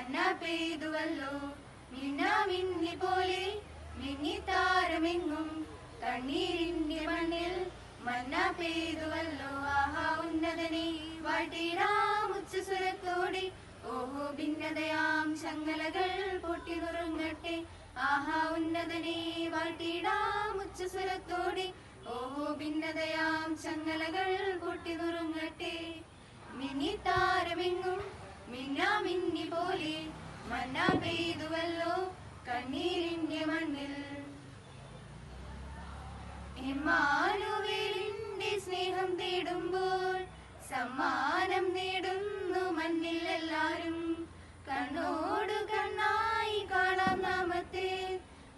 മന്ന പെയ്തുവല്ലോ. മിന്നാമിന്നി പോലെ മിന്നിത്താരമെങ്ങും കണ്ണീരിന്റെ മണ്ണിൽ മന്ന പെയ്തുവല്ലോ. ആഹാ ഉന്നതനെ വാഴ്ത്തിടാം ഉച്ചസ്വരത്തോടെ. ഓഹോ ഭിന്നതയാം ചങ്ങലകൾ പൊട്ടി നുറുങ്ങട്ടെ. ആഹാ ഉന്നതനെ വാഴ്ത്തിടാം ഉച്ചസ്വരത്തോടെ. ഓഹോ ഭിന്നതയാം ചങ്ങലകൾ പൊട്ടി നുറുങ്ങട്ടെ. മിന്നിത്താരമെങ്ങും മിന്നാമിന്നി പോലെ മന്ന പെയ്തുവല്ലോ കണ്ണീരിന്റെ മണ്ണിൽ. ഇമ്മാനുവേലിന്റെ സ്നേഹം തേടുമ്പോൾ സമ്മാനം നേടുന്നു മണ്ണിൽ എല്ലാരും. കണ്ണോട് കണ്ണായി കാണാം നാമത്തെ,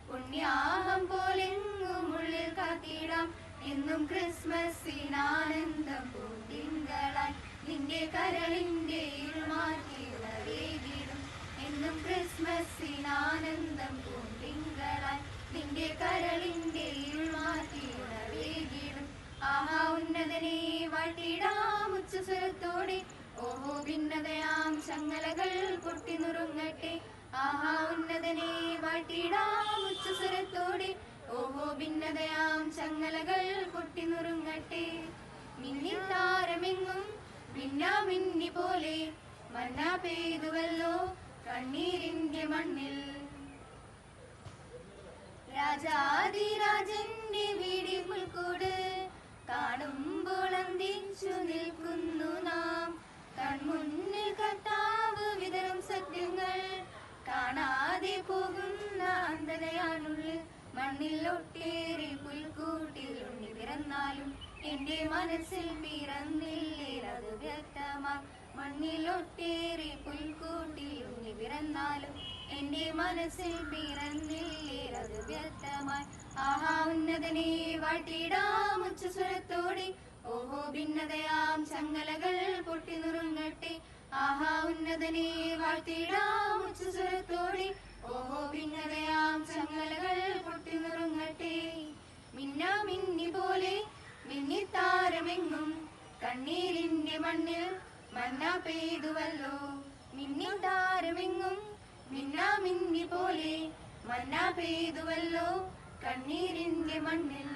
പുണ്യാഹം പോലെങ്ങും ഉള്ളിൽ കാത്തിടാം. എന്നും ക്രിസ്മസിനാനന്ദം പൂത്തിങ്കളായി നിന്റെ കരളിന്റെ ഇരുമാറ്റിയിടും. എന്നും ക്രിസ്മസിനാനന്ദം പൂത്തിങ്കളായി നിന്റെ കരളിന്റെ ഇരുമാറ്റിയിടും. ആഹാ ഉന്നതനെ വാഴ്ത്തിടാം ഉച്ചസ്വരത്തോടെ. ഓഹോ ഭിന്നതയാം ചങ്ങലകൾ പൊട്ടി നുറുങ്ങട്ടെ. ആഹാ ഉന്നതനെ വാഴ്ത്തിടാം ഉച്ചസ്വരത്തോടെ. ഓഹോ ഭിന്നതയാം ചങ്ങലകൾ പൊട്ടി നുറുങ്ങട്ടെ. മിന്നിത്താരമെങ്ങും മിന്നാമിന്നി പോലെ മന്ന പെയ്തുവല്ലോ കണ്ണീരിന്റെ മണ്ണിൽ. രാജാതിരാജന്റെ വീടി പുൽക്കൂട് കാണുമ്പോൾ അന്തിച്ചു നിൽക്കുന്നു നാം. കൺമുന്നിൽ കർത്താവ് വിതറും സത്യങ്ങൾ കാണാതെ പോകുന്ന അന്ധതയാണുള്ളിൽ. മണ്ണിൽ ഒട്ടേറെ പുൽക്കൂട്ടിൽ ഉണ്ണി പിറന്നാലും എന്റെ മനസ്സിൽ പിറന്നില്ലേ അത് വ്യക്തമായി. മണ്ണിൽ ഒട്ടേറെ പുൽക്കൂട്ടിൽ ഉണ്ണി പിറന്നാലും എന്റെ മനസ്സിൽ പിറന്നില്ലേ അത് വ്യക്തമായി. ആഹാ ഉന്നതനെ വാഴ്ത്തിടാം ഉച്ചസ്വരത്തോടെ. ഓഹോ ഭിന്നതയാം ചങ്ങലകൾ പൊട്ടി നുറുങ്ങട്ടെ. ആഹാ ഉന്നതനെ വാഴ്ത്തിടാം ഉച്ചസ്വരത്തോടെ. ഓഹോ ഭിന്നതയാം ചങ്ങലകൾ പൊട്ടി നുറുങ്ങട്ടെ. മിന്നാമിന്നി പോലെ മിന്നിത്താരമെങ്ങും കണ്ണീരിന്റെ മണ്ണിൽ മന്ന പെയ്തുവല്ലോ. മിന്നിത്താരമെങ്ങും മിന്നാമിന്നി പോലെ മന്ന പെയ്തുവല്ലോ കണ്ണീരിന്റെ മണ്ണിൽ.